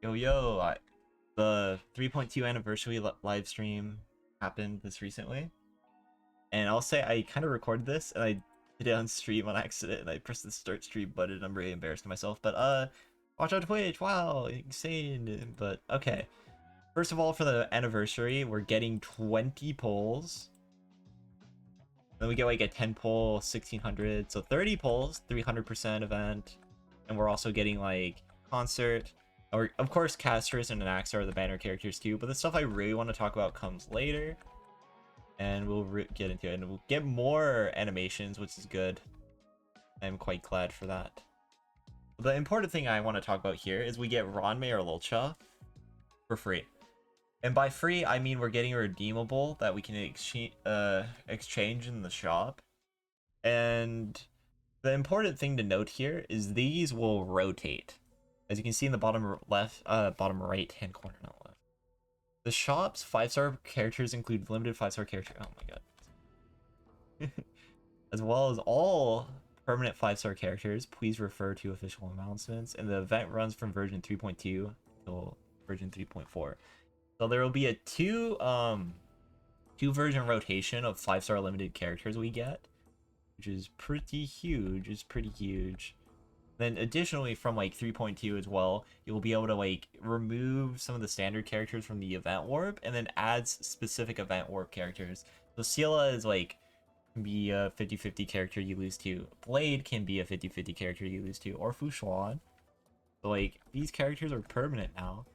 The 3.2 anniversary live stream happened this recently, and I'll say I kind of recorded this and I did it on stream on accident and I pressed the start stream button and I'm really embarrassed of myself. But watch on Twitch, wow, insane. But okay, first of all, for the anniversary, we're getting 20 polls. Then we get like a 10 poll, 1600, so 30 polls, 300% event, and we're also getting like concert. Or, of course, Castorice and Anaxa are the banner characters too, but the stuff I really want to talk about comes later. And we'll get into it. And we'll get more animations, which is good. I'm quite glad for that. The important thing I want to talk about here is we get Ruan Mei or Luocha for free. And by free, I mean we're getting a redeemable that we can exchange in the shop. And the important thing to note here is these will rotate. As you can see in the bottom left, bottom right hand corner, not left. The shop's 5-star characters include limited 5-star characters. Oh my god. As well as all permanent 5-star characters. Please refer to official announcements. And the event runs from version 3.2 till version 3.4. So there will be a two version rotation of 5-star limited characters we get, which is pretty huge. Then additionally from like 3.2 as well, you'll be able to like remove some of the standard characters from the event warp and then add specific event warp characters. So seele is like can be a 50-50 character you lose to. Blade can be a 50-50 character you lose to, or xuan. So like these characters are permanent now.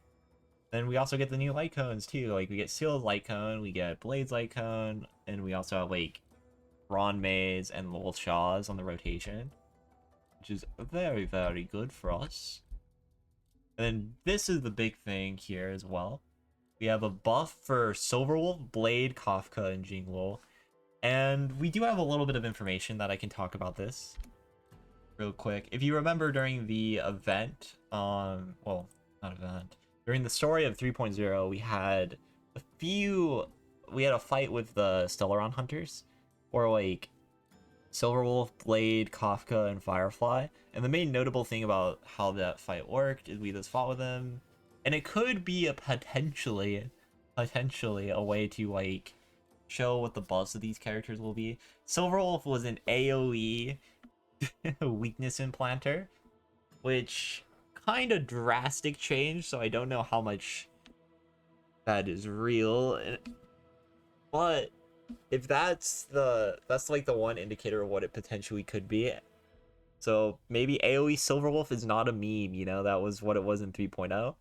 Then we also get the new light cones too. Like we get seele's light cone, we get Blade's light cone, and we also have like Ruan Mei's and Luocha's on the rotation, which is very, very good for us. And then this is the big thing here as well. We have a buff for silverwolf, Blade, Kafka, and jingliu. And we do have a little bit of information that I can talk about this real quick. If you remember during the event, well, not event, during the story of 3.0, we had a fight with the Stellaron hunters, or like Silverwolf, Blade, Kafka, and Firefly. And the main notable thing about how that fight worked is we just fought with them, and it could be a potentially a way to like show what the buffs of these characters will be. Silverwolf was an AoE weakness implanter, which kind of drastic change, so I don't know how much that is real, but if that's like the one indicator of what it potentially could be. So maybe AoE Silverwolf is not a meme, you know, that was what it was in 3.0.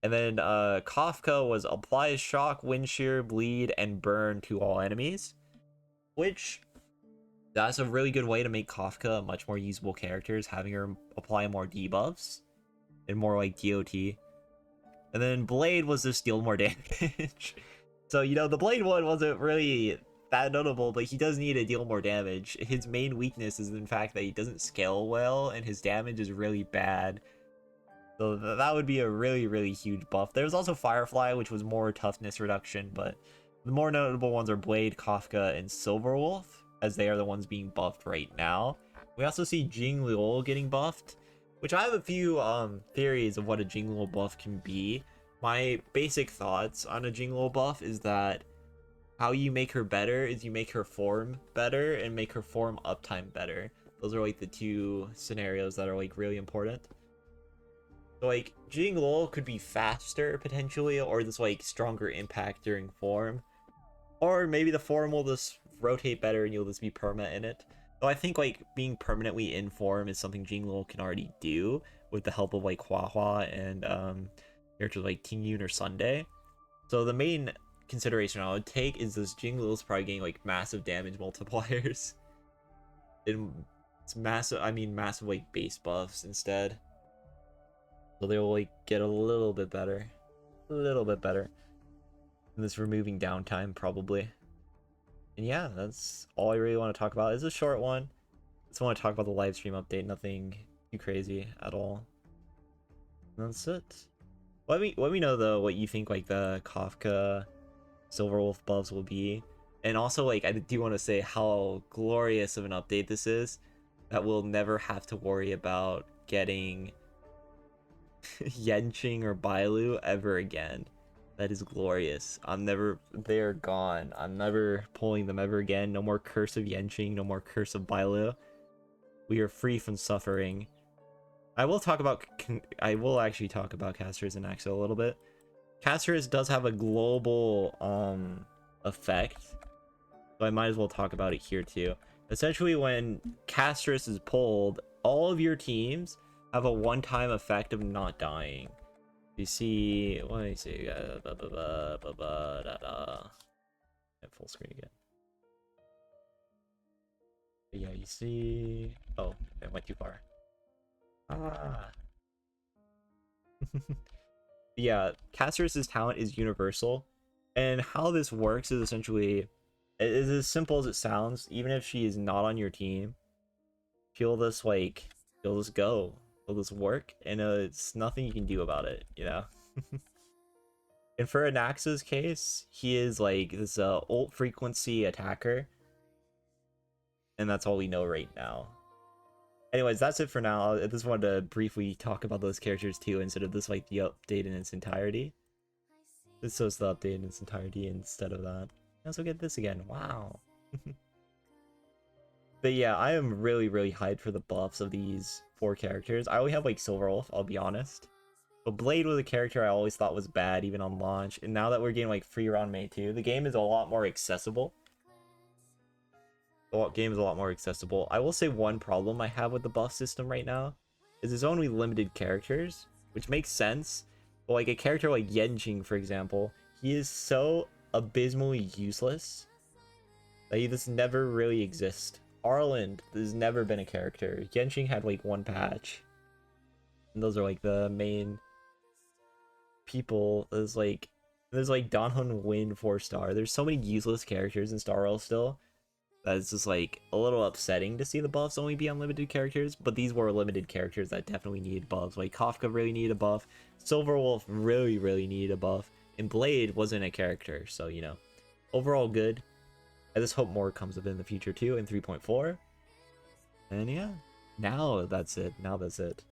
And then Kafka was apply shock, wind shear, bleed, and burn to all enemies, which that's a really good way to make Kafka a much more usable character, is having her apply more debuffs and more like DOT. And then Blade was just deal more damage. So, you know, the Blade one wasn't really that notable, but he does need to deal more damage. His main weakness is in fact that he doesn't scale well, and his damage is really bad. So that would be a really, really huge buff. There's also Firefly, which was more toughness reduction, but the more notable ones are Blade, Kafka, and Silverwolf, as they are the ones being buffed right now. We also see jingliu getting buffed, which I have a few theories of what a jingliu buff can be. My basic thoughts on a jingliu buff is that how you make her better is you make her form better and make her form uptime better. Those are like the two scenarios that are like really important. So like jingliu could be faster potentially, or just like stronger impact during form, or maybe the form will just rotate better and you'll just be permanent in it. So I think like being permanently in form is something jingliu can already do with the help of like Hua and characters like Tingyun or Sunday. So the main consideration I would take is this jingliu is probably getting like massive damage multipliers. It's massive, I mean massive like base buffs instead. So they'll like get a little bit better. And this removing downtime probably. And yeah, that's all I really want to talk about. It's a short one. Just want to talk about the live stream update. Nothing too crazy at all. And that's it. Let me know though what you think like the Kafka Silverwolf buffs will be. And also like I do want to say how glorious of an update this is, that we'll never have to worry about getting Yanqing or Bailu ever again. That is glorious. They're gone. I'm never pulling them ever again. No more curse of Yanqing, no more curse of Bailu. We are free from suffering. I will actually talk about Castorice and Axo a little bit. Castorice does have a global effect, so I might as well talk about it here too. Essentially, when Castorice is pulled, all of your teams have a one-time effect of not dying. You see, what do you see? Full screen again. But yeah, you see. Oh, it went too far. Ah. Yeah, Castorice's talent is universal, and how this works is essentially it is as simple as it sounds. Even if she is not on your team, she'll just go, she'll just work, and it's nothing you can do about it, you know. And for Anaxa's case, he is like this ult frequency attacker, and that's all we know right now. Anyways, that's it for now. I just wanted to briefly talk about those characters too, instead of this like the update in its entirety. This was the update in its entirety instead of that. I also get this again. Wow. But yeah, I am really, really hyped for the buffs of these 4 characters. I only have like silverwolf, I'll be honest. But Blade was a character I always thought was bad, even on launch. And now that we're getting like free Ruan Mei too, the game is a lot more accessible. The game is a lot more accessible. I will say one problem I have with the buff system right now is there's only limited characters, which makes sense. But like a character like Yanqing, for example, he is so abysmally useless that he just never really exists. Arland, there's never been a character. Yanqing had like 1 patch. And those are like the main people. There's like Danhun Win 4-star. There's so many useless characters in Star Rail still. That's just like a little upsetting to see the buffs only be unlimited characters, but these were limited characters that definitely needed buffs. Like Kafka really needed a buff, Silverwolf really, really needed a buff, and Blade wasn't a character, so you know. Overall good. I just hope more comes of it in the future too in 3.4. And yeah, now that's it.